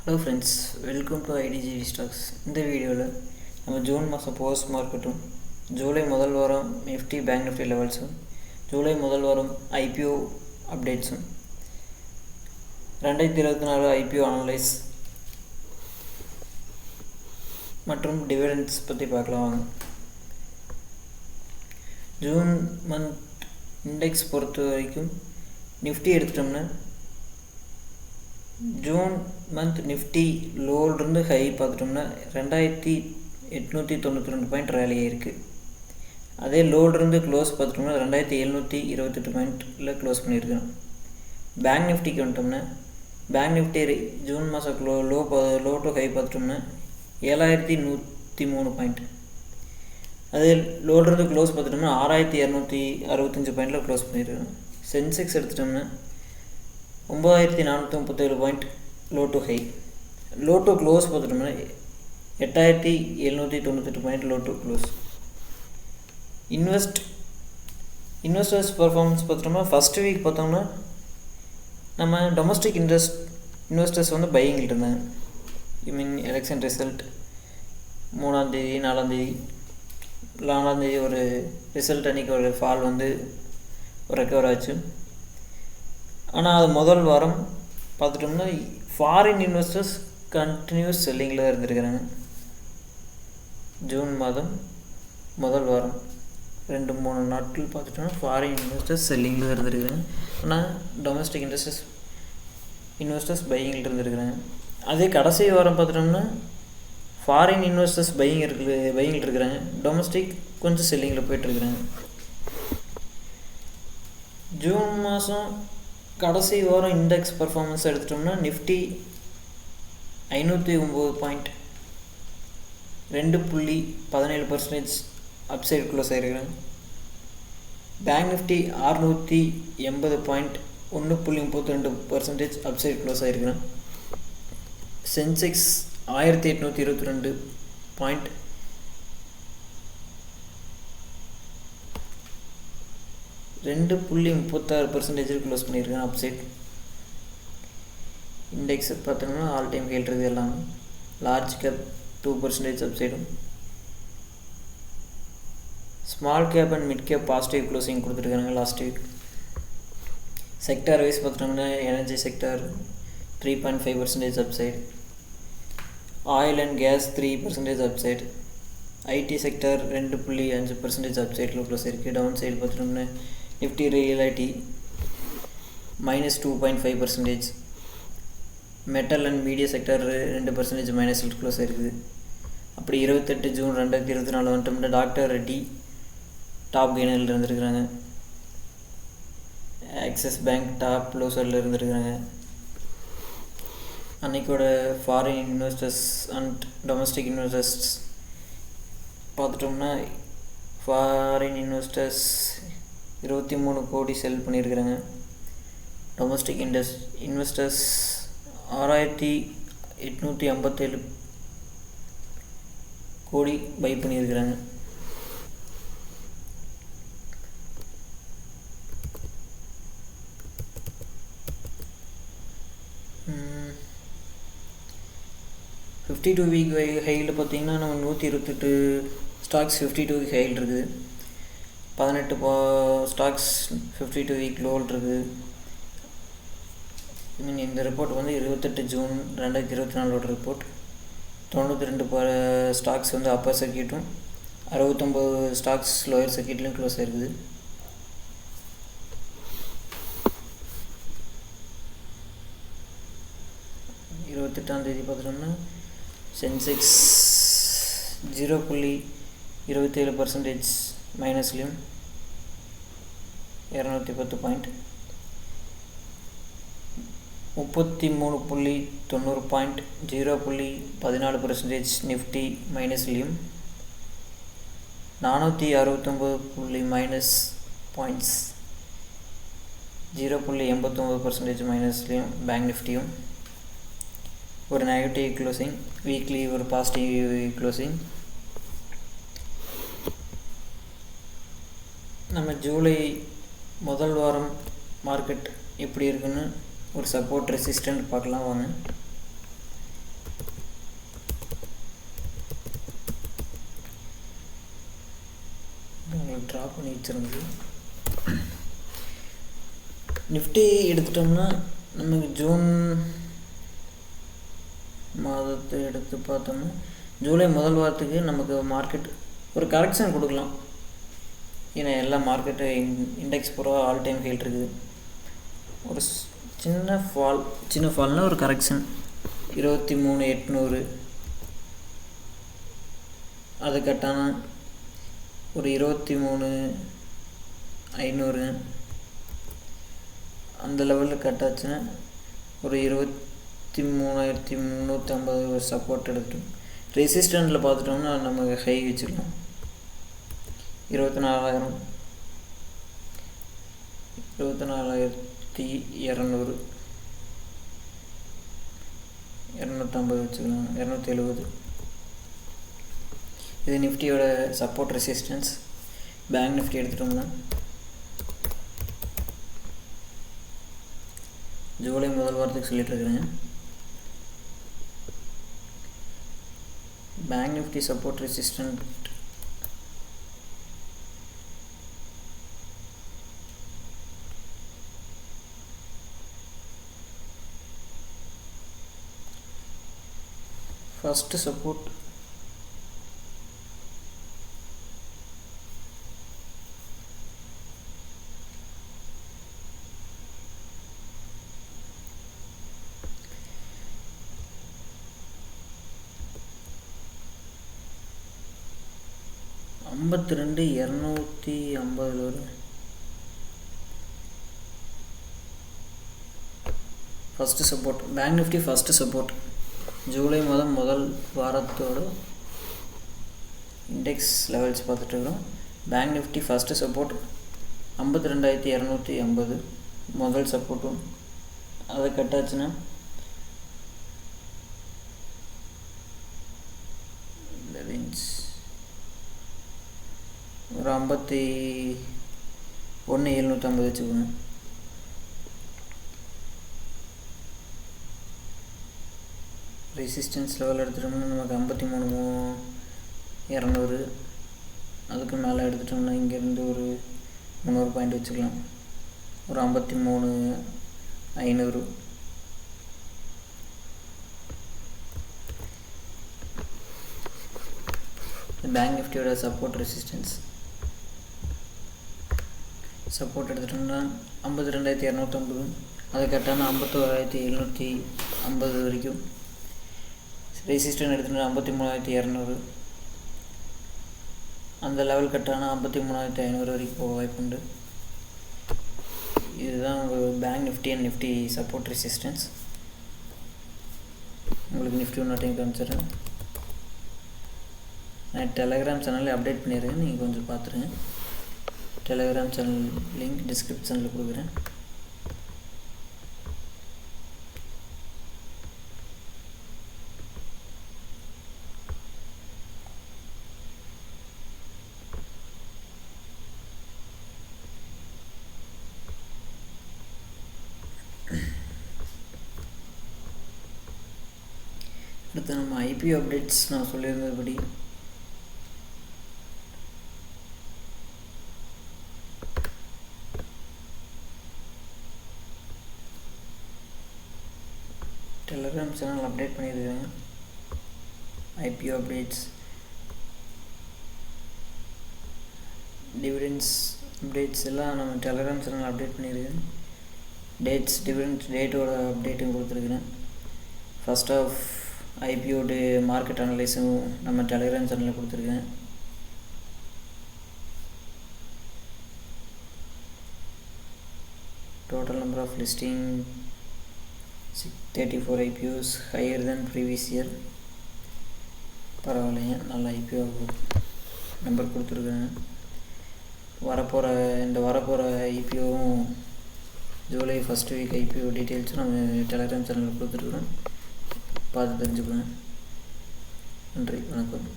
Hello friends, welcome to IDGT stocks. இந்த வீடியோவில் நம்ம ஜூன் மாதம் போஸ்ட் மார்க்கெட்டும், ஜூலை முதல் வாரம் நிஃப்டி பேங்க் நிஃப்டி லெவல்ஸும், ஜூலை முதல் வாரம் ஐபிஓ அப்டேட்ஸும், 2024 ஐபிஓ அனலைஸ் மற்றும் டிவிடெண்ட்ஸ் பற்றி பார்க்கலாம் வாங்க. ஜூன் மந்த் இண்டெக்ஸ் பொறுத்த வரைக்கும் நிஃப்டி எடுத்துட்டோம்னா, ஜூன் மந்த் நிஃப்டி லோலிருந்து ஹை பார்த்துட்டோம்னா 2892 பாயிண்ட் ரேலி ஆகிருக்கு. அதே லோலிருந்து க்ளோஸ் பார்த்துட்டோம்னா 2728 பாயிண்டில் க்ளோஸ் பண்ணியிருக்கோம். பேங்க் நிஃப்டிக்கு வந்துட்டோம்னா, பேங்க் நிஃப்டி ஜூன் மாதம் லோ டு ஹை பார்த்துட்டோம்னா 7103 பாயிண்ட். அதே லோலிருந்து க்ளோஸ் பார்த்துட்டோம்னா 6265 பாயிண்டில் க்ளோஸ் பண்ணியிருக்கோம். சென்செக்ஸ் எடுத்துட்டோம்னா 9437 point low to high. Low to close பார்த்துட்டோம்னா 8798 point low to close. Investors performance பார்த்தோம்னா, ஃபஸ்ட்டு வீக் பார்த்தோம்னா நம்ம டொமஸ்டிக் இன்வெஸ்டர்ஸ் வந்து பையிங்கில் இருந்தாங்க. எலெக்ஷன் ரிசல்ட் 3ஆம் தேதி 4ஆம் தேதி ஒரு ரிசல்ட் அன்றைக்கி ஒரு ஃபால் வந்து ஒரு ரெக்கவர் ஆச்சு. ஆனால் அது முதல் வாரம் பார்த்துட்டோம்னா ஃபாரின் இன்வெஸ்டர்ஸ் கண்டினியூஸ் செல்லிங்கில் தான் இருந்திருக்கிறாங்க. ஜூன் மாதம் முதல் வாரம் 2-3 நாட்கள் பார்த்துட்டோம்னா ஃபாரின் இன்வெஸ்டர்ஸ் செல்லிங்கில் தான் இருந்திருக்கிறாங்க. ஆனால் டொமஸ்டிக் இன்வெஸ்டர்ஸ் பையிங்கில் இருந்திருக்கிறாங்க. அதே கடைசி வாரம் பார்த்துட்டோம்னா ஃபாரின் இன்வெஸ்டர்ஸ் பையிங்கில் இருக்கிறாங்க, டொமஸ்டிக் கொஞ்சம் செல்லிங்கில் போயிட்டுருக்குறாங்க. ஜூன் மாதம் கடைசி வாரம் இண்டெக்ஸ் பர்ஃபார்மன்ஸ் எடுத்துட்டோம்னா, நிஃப்டி 509 பாயிண்ட் 2.17% அப்சைட் க்ளோஸ் ஆகிருக்கிறாங்க. Bank Nifty 680 point 1.32% upside close ஆகிருக்கிறாங்க. சென்செக்ஸ் 1822 பாயிண்ட் 2.36% க்ளோஸ் பண்ணியிருக்கேன் அப்சைட். இண்டெக்ஸ் பார்த்தோம்னா ஆல் டைம் ஹை இருக்குது எல்லாமே. லார்ஜ் கேப் 2% அப்சைடும், small cap and mid cap positive closing கொடுத்துருக்காங்க லாஸ்ட் வீக். செக்டார் வைஸ் பார்த்தோம்னா energy sector 3.5% upside, oil and gas 3% upside, IT sector 2.5% அப்சைடில் close இருக்குது. டவுன் சைடு பார்த்தோம்னா Nifty realty -2.5%, metal and media sector 2% மைனஸில் close ஆகிருக்குது. அப்படி 28 June 2024 வந்துட்டோம்னா doctor Reddy top கெய்னரில் இருந்துருக்குறாங்க. ஆக்சிஸ் பேங்க் டாப் லோசரில் இருந்துருக்குறாங்க. அன்றைக்கோட foreign investors and domestic investors பார்த்துட்டோம்னா, ஃபாரின் இன்வெஸ்டர்ஸ் 23 கோடி செல் பண்ணியிருக்கிறாங்க. டொமஸ்டிக் இன்வெஸ்டர்ஸ் 6857 கோடி பை பண்ணியிருக்கிறாங்க. ஃபிஃப்டி 2 வீக் ஹையில் பார்த்திங்கன்னா நம்ம 128 ஸ்டாக்ஸ் 52 வீக் ஹையில் இருக்குது. 18 ஸ்டாக்ஸ் 52 வீக் லோல் இருக்குது. இந்த ரிப்போர்ட் வந்து 28 ஜூன் 2024 ரிப்போர்ட். 92 ஸ்டாக்ஸ் வந்து அப்பர் சர்க்கியூட்டும் 69 ஸ்டாக்ஸ் லோயர் சர்க்கியூட்லையும் க்ளோஸ் ஆகிருக்குது. தேதி பார்த்துட்டோம்னா சென்செக்ஸ் 0.27% மைனஸ்லையும் 210 பாயிண்ட், 33.90 பாயிண்ட் 0.14% நிஃப்டி மைனஸ்லையும், 469 மைனஸ் பாயிண்ட்ஸ் 0.89% மைனஸ்லையும் பேங்க் நிஃப்டியும். ஒரு நெகட்டிவ் க்ளோசிங், வீக்லி ஒரு பாசிட்டிவ் க்ளோசிங். நம்ம ஜூலை முதல் வாரம் மார்க்கெட் எப்படி இருக்குன்னு ஒரு சப்போர்ட் ரெசிஸ்டன்ட் பார்க்கலாம் வாங்க. பண்ணி வச்சுருந்தது. நிஃப்டி எடுத்துட்டோம்னா நமக்கு ஜூன் மாதத்தை எடுத்து பார்த்தோம்னா ஜூலை முதல் வாரத்துக்கு நமக்கு மார்க்கெட் ஒரு கரெக்ஷன் கொடுக்கலாம். ஏன்னா எல்லா மார்க்கெட்டு இண்டெக்ஸ் பூரா ஆல் டைம் ஹைல் இருக்குது. ஒரு சின்ன ஃபால்னால் ஒரு கரெக்ஷன் 23,800 அது கட்டானா ஒரு 23,500 அந்த லெவலில் கட்டாச்சுன்னா ஒரு 23,350 ஒரு சப்போர்ட் எடுத்துட்டோம். ரெசிஸ்டண்ட்டில் பார்த்துட்டோம்னா நமக்கு ஹை வச்சுக்கலாம் 24,000 24,200 250 வச்சுக்கலாம் 270. இது நிஃப்டியோட சப்போர்ட் ரெசிஸ்டன்ஸ். பேங்க் நிஃப்டி எடுத்துட்டோம்னா ஜூலை முதல் வாரத்துக்கு சொல்லிட்டுருக்குறேங்க. Bank Nifty support resistant first support $52,250 வரும். First support bank Nifty first support July முதல் வாரத்தோட இண்டெக்ஸ் லெவல்ஸ் பார்த்துட்டுருக்குறோம். பேங்க் நிஃப்டி ஃபஸ்ட்டு சப்போர்ட் 52,250 முதல் சப்போர்ட்டும். அதை கட்டாச்சுன்னா ஒரு 51,750 வச்சுக்கோங்க. ரெசிஸ்டன்ஸ் லெவல் எடுத்துட்டோம்னா நமக்கு 53,200 அதுக்கு மேலே எடுத்துட்டோம்னா இங்கேருந்து ஒரு 300 பாயிண்ட் வச்சுக்கலாம். ஒரு 53,500 பேங்க் நிஃப்டியோட சப்போர்ட் ரெசிஸ்டன்ஸ். சப்போர்ட் எடுத்துட்டோம்னா 52,250 அது கட்டான 51,750 வரைக்கும். ரெசிஸ்டன்ஸ் எடுத்துட்டோம்னா 53,200 அந்த லெவல் கட்டான 53,500 வரைக்கும் போக வாய்ப்புண்டு. இதுதான் உங்கள் bank Nifty and Nifty support resistance. உங்களுக்கு நிஃப்டி ஒன்று டைம் காமிச்சிடுறேன். நான் டெலகிராம் சேனலில் அப்டேட் பண்ணிடுறேன், நீங்கள் கொஞ்சம் பார்த்துருங்க. டெலகிராம் சேனல் லிங்க் டிஸ்கிரிப்ஷனில் கொடுக்குறேன். அடுத்து நம்ம ஐபிஓ அப்டேட்ஸ் நான் சொல்லியிருந்தபடி டெலகிராம் சேனல் அப்டேட் பண்ணியிருக்கேன். ஐபிஓ அப்டேட்ஸ், டிவிடெண்ட்ஸ் அப்டேட்ஸ் எல்லாம் நம்ம டெலகிராம் சேனல் அப்டேட் பண்ணியிருக்கேன். டிவிடெண்ட்ஸ் டேட்டோட அப்டேட்டும் கொடுத்துருக்குறேன். ஃபர்ஸ்ட் ஆஃப் ஐபிஓட மார்க்கெட் அனலைஸும் நம்ம டெலகிராம் சேனலில் கொடுத்துருக்கேன். Total number of listing 34 IPOs, higher than previous year. பரவாயில்லைங்க, நல்ல ஐபிஓ நம்பர் கொடுத்துருக்கேன். வரப்போகிற ஐபிஓவும் ஜூலை ஃபஸ்ட் வீக் ஐபிஓ டீட்டெயில்ஸும் நம்ம டெலகிராம் சேனலில் கொடுத்துருக்குறோம், பார்த்து தெரிஞ்சுக்கோங்க. நன்றி, வணக்கம்.